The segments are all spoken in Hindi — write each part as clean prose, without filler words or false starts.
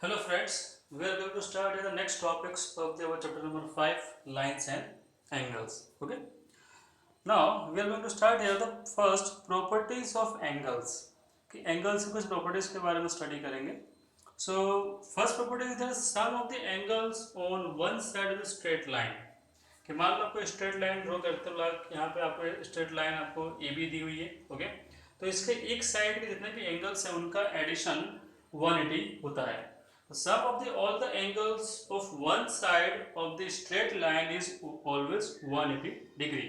Hello friends, we are going to start the next topics of our chapter number 5, lines and angles. Okay. Now we are going to start here the first properties of angles. कि angles की कुछ properties के बारे में study करेंगे. So first property is there sum of the angles on one side of the straight line. कि मान लो आपको स्ट्रेट लाइन ड्रॉ करते हो, यहाँ पे आपको स्ट्रेट लाइन आपको ए बी दी हुई है. ओके. तो इसके एक साइड के जितने भी एंगल्स हैं उनका एडिशन 180 होता है. Sum of the all the angles of one side of the straight line is always 180 degree.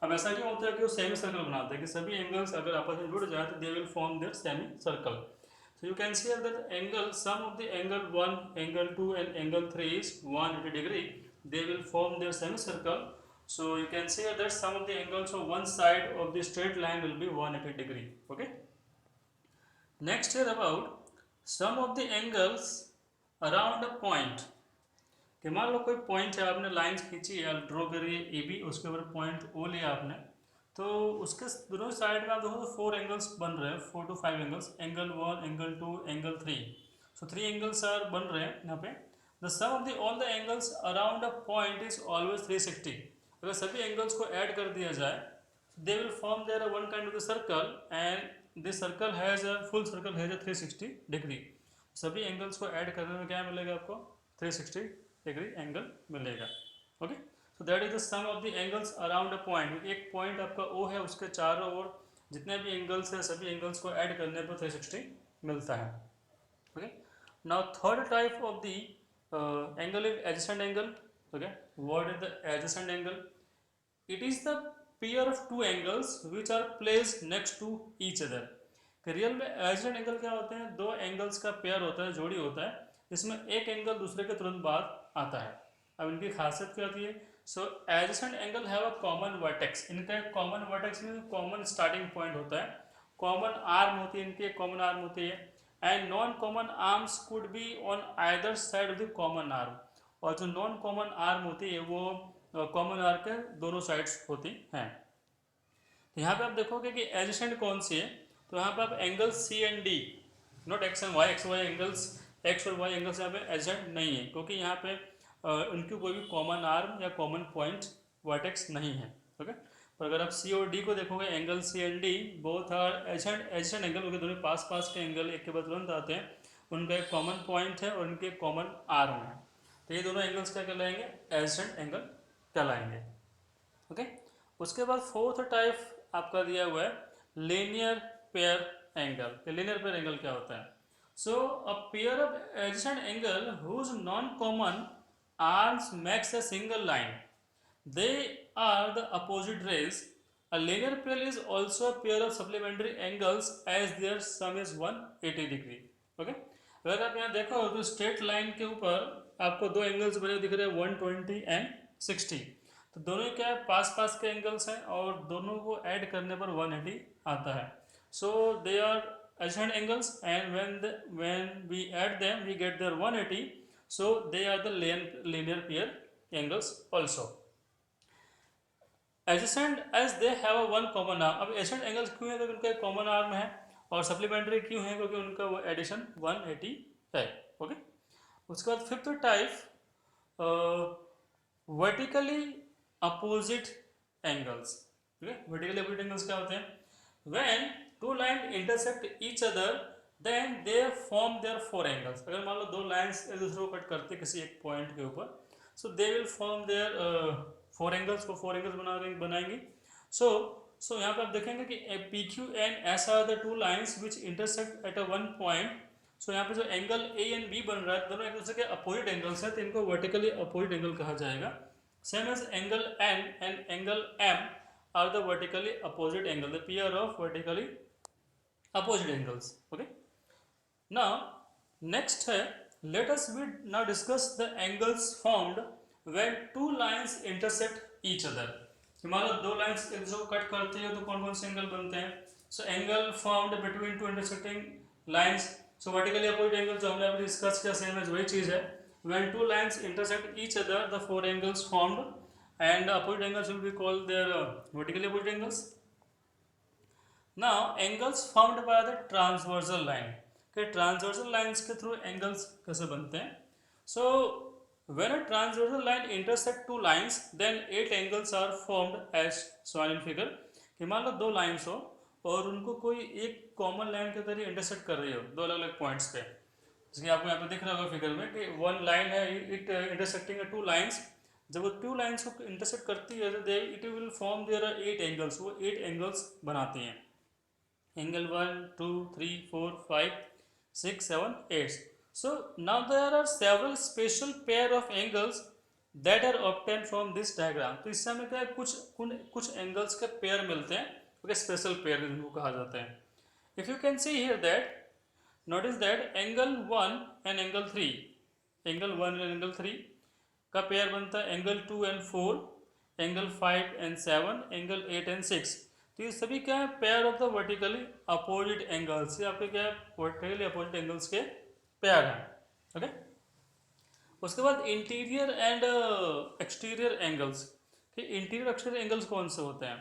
अब ऐसा क्यों होता है कि वो सेमी सर्कल बनाते हैं कि सभी एंगल्स अगर आपस में जुड़ जाए तो they will form their semi circle. So you can see that angle, sum of the angle 1, angle 2 and angle 3 is 180 degree. They will form their semicircle. So you can see that sum of the angles of one side of the straight line will be 180 degree. Okay. Next here about sum of the angles around a point. कि मान लो कोई पॉइंट है, आपने लाइंस खींची है, ड्रॉ करिए ए बी, उसके ऊपर पॉइंट ओ लिया आपने, तो उसके दोनों साइड में आप देखो तो 4 एंगल्स बन रहे हैं, 4 to 5 angles, angle 1, angle 2, angle 3. So 3 angles are बन रहे हैं यहाँ पे. The sum of the all the angles around a point is always 360. अगर सभी एंगल्स को ऐड कर दिया जाए they will form their one kind of the circle and this circle has a full circle has a 360 degree. सभी एंगल्स को ऐड करने में क्या मिलेगा आपको? 360 डिग्री एंगल मिलेगा. Okay. So that is the sum of the angles around a point. एक पॉइंट आपका ओ है, उसके चारों ओर जितने भी एंगल्स हैं सभी एंगल्स को ऐड करने पर 360 मिलता है. Okay. Now third type of the angle is adjacent angle. Okay. What is the adjacent angle? It is the pair of two angles which are placed next to each other. Real में एडजेसेंट एंगल क्या होते हैं? दो एंगल्स का पेयर होता है, जोड़ी होता है, इसमें एक एंगल दूसरे के तुरंत बाद आता है. अब इनकी खासियत क्या होती है? So adjacent angle have a common vertex. इनका एक कॉमन वर्टेक्स में कॉमन स्टार्टिंग पॉइंट होता है, कॉमन आर्म होती है, इनकी एक कॉमन आर्म होती है, and non common arms could be on either side of the common arm. और जो नॉन कॉमन आर्म होती है वो कॉमन आर्म के दोनों साइड्स होती हैं. तो यहाँ पे आप देखोगे कि एडजेसेंट कौन सी है, तो यहाँ पे आप angle C and D, not X and Y, X Y angles, X और वाई एंगल्स यहाँ पे एडजेसेंट नहीं है, क्योंकि यहाँ पे उनकी कोई भी कॉमन आर्म या कॉमन पॉइंट वर्टेक्स नहीं है. ओके. पर अगर आप सी और डी को देखोगे, angle C and D both are adjacent angle, क्योंकि दोनों पास पास के एंगल एक के बाद तुरंत आते हैं, उनका एक कॉमन पॉइंट है और उनके कॉमन आर्म है. तो ये दोनों एंगल्स क्या कहलाएंगे? एडजेसेंट एंगल कहलाएंगे. ओके. उसके बाद फोर्थ टाइप आपका दिया हुआ है linear pair angle. Linear pair angle क्या होता है? So a pair of adjacent angle whose non common arms makes a single line. They are the opposite rays. A linear pair is also a pair of supplementary angles as their sum is 180 degree. Okay? अगर आप यहाँ देखो तो स्ट्रेट लाइन के ऊपर आपको दो एंगल्स बने दिख रहे हैं 120 एंड 60. तो दोनों क्या है? पास पास के एंगल्स हैं और दोनों को ऐड करने पर 180 आता है. So they are adjacent angles and when we add them we get their 180. So they are the linear pair angles also. Adjacent as they have one common arm. अब एडजेसेंट एंगल्स क्यों है? क्योंकि उनका एक कॉमन आर्म है. और सप्लीमेंट्री क्यों है? क्योंकि उनका वो एडिशन 180 है. ओके. उसके बाद fifth type vertically opposite angles. ठीक है. वर्टिकली अपोजिट एंगल्स क्या होते हैं? When two line intersect each other then they form their four angles. अगर मान लो दो लाइंस एक दूसरे को कट करते किसी एक पॉइंट के ऊपर, so they will form their four angles को फोर एंगल्स बनाएंगे. सो यहाँ पे आप देखेंगे कि P Q and S are the two lines which intersect at a one point. So यहाँ पे जो एंगल ए एंड बी बन रहा है दोनों एक दूसरे के अपोजिट एंगल्स हैं, तो इनको वर्टिकली अपोजिट एंगल कहा जाएगा. Same as angle N and angle M are the vertically opposite angle, the pair of vertically opposite angles. Okay. Now next है, let us we now discuss the angles formed when two lines intersect each other. मान लो दो लाइंस एक दूसरे को कट करती है तो कौन कौन से एंगल बनते हैं? So angle formed between two intersecting lines. So vertically opposite angle जो हमने अभी डिस्कस किया सेम है वही चीज है. when two lines intersect each other the four angles formed and opposite angles will be called their vertically opposite angles. Now angles formed by the transversal line. कि ट्रांसवर्सल लाइंस के थ्रू एंगल्स कैसे बनते हैं. सो when a transversal line intersect two lines then 8 angles are formed as shown in figure. कि मान लो दो लाइंस हो और उनको कोई एक कॉमन लाइन के जरिए इंटरसेक्ट कर रही हो दो अलग अलग पॉइंट्स पे, जैसे आपको यहाँ पे दिख रहा होगा फिगर में कि वन लाइन है इट इंटरसेक्टिंग टू लाइंस. जब वो टू लाइंस को इंटरसेक्ट करती है तो it will form their 8 angles. वो 8 एंगल्स बनाती हैं. Angle 1 2 3 4 5 6 7 8. So now there are several special pair of angles that are obtained from this diagram. तो इससे हमें क्या है कुछ एंगल्स के पेयर मिलते हैं. ओके, स्पेशल पेयर जिनको कहा जाता है. If you can see here that notice that angle 1 and angle 3, angle 1 and angle 3 का पेयर बनता है angle 2 and 4, angle 5 and 7, angle 8 and 6. तो ये सभी क्या है pair of the vertically opposite angles. ये आपके क्या है वर्टिकली अपोजिट एंगल्स के पेयर हैं. ओके, उसके बाद इंटीरियर एंड एक्सटीरियर एंगल्स. कि इंटीरियर एक्सटीरियर एंगल्स कौन से होते हैं.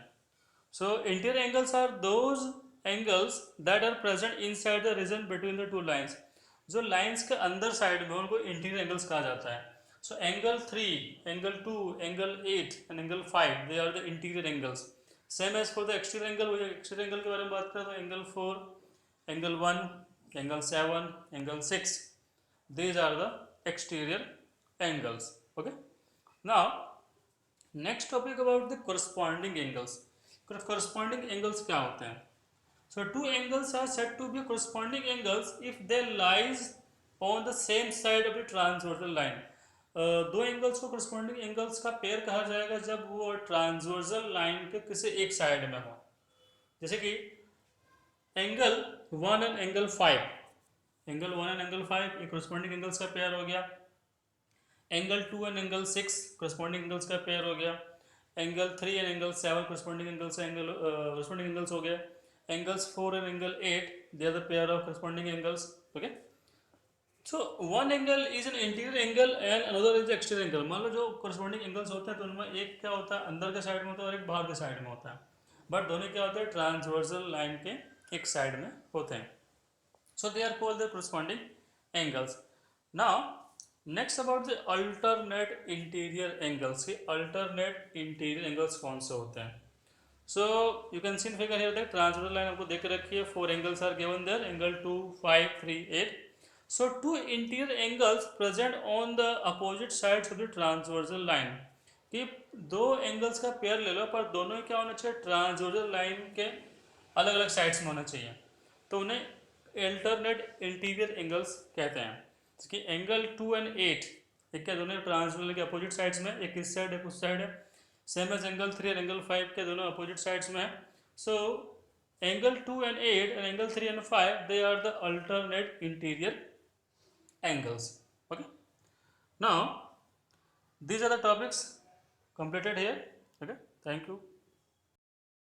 So interior angles are those angles that are present inside the region between the two lines. जो लाइंस के अंदर साइड में उनको इंटीरियर एंगल्स कहा जाता है. So angle 3, angle 2, angle 8 and angle 5 they are the interior angles. Same as for the exterior angle. Exterior angle के बारे में बात करें तो angle 4, angle 1, angle 7, angle 6, these are the exterior angles. Okay, now next topic about the corresponding angles. corresponding angles क्या होते हैं. So two angles are said to be corresponding angles if they lies on the same side of the transversal line. दो एंगल्स को corresponding angles का पेयर कहा जाएगा जब वो ट्रांसवर्सल लाइन के किसी एक साइड में हो. जैसे कि angle 1 and angle 5, angle 1 and angle 5 एक corresponding एंगल्स का पेयर हो गया. Angle 2 and angle 6 corresponding angles का पेयर हो गया. Angle 3 and angle 7 corresponding angles corresponding angles हो गए. Angles 4 and angle 8 they are the pair of corresponding angles. Okay, so one angle is an interior angle and another is exterior angle. मान लो जो corresponding एंगल्स होते हैं तो उनमें एक क्या होता है अंदर के साइड में होता है और एक बाहर के साइड में होता है. बट दोनों क्या होते हैं ट्रांसवर्सल लाइन के एक साइड में होते हैं. So they are called the corresponding angles. Now next about the alternate interior angles. कि alternate interior angles कौन से होते हैं. So you can see in figure here that transversal line आपको देख के रखी है. 4 angles are given there. Angle 2, 5, 3, 8. So two interior angles present on the opposite sides of the transversal line. कि दो एंगल्स का पेयर ले लो पर दोनों क्या होना चाहिए ट्रांसवर्सल लाइन के अलग अलग साइड्स में होना चाहिए. तो उन्हें अल्टरनेट इंटीरियर एंगल्स कहते हैं. कि एंगल 2 एंड 8 एक क्या दोनों ट्रांसवर्सल के अपोजिट साइड्स में, एक इस साइड एक उस साइड है. Same as angle 3 and angle 5 के दोनों अपोजिट साइड्स में है. So angle 2 and 8 and angle 3 and 5 they are the alternate interior angles. Okay, now these are the topics completed here. Okay, thank you.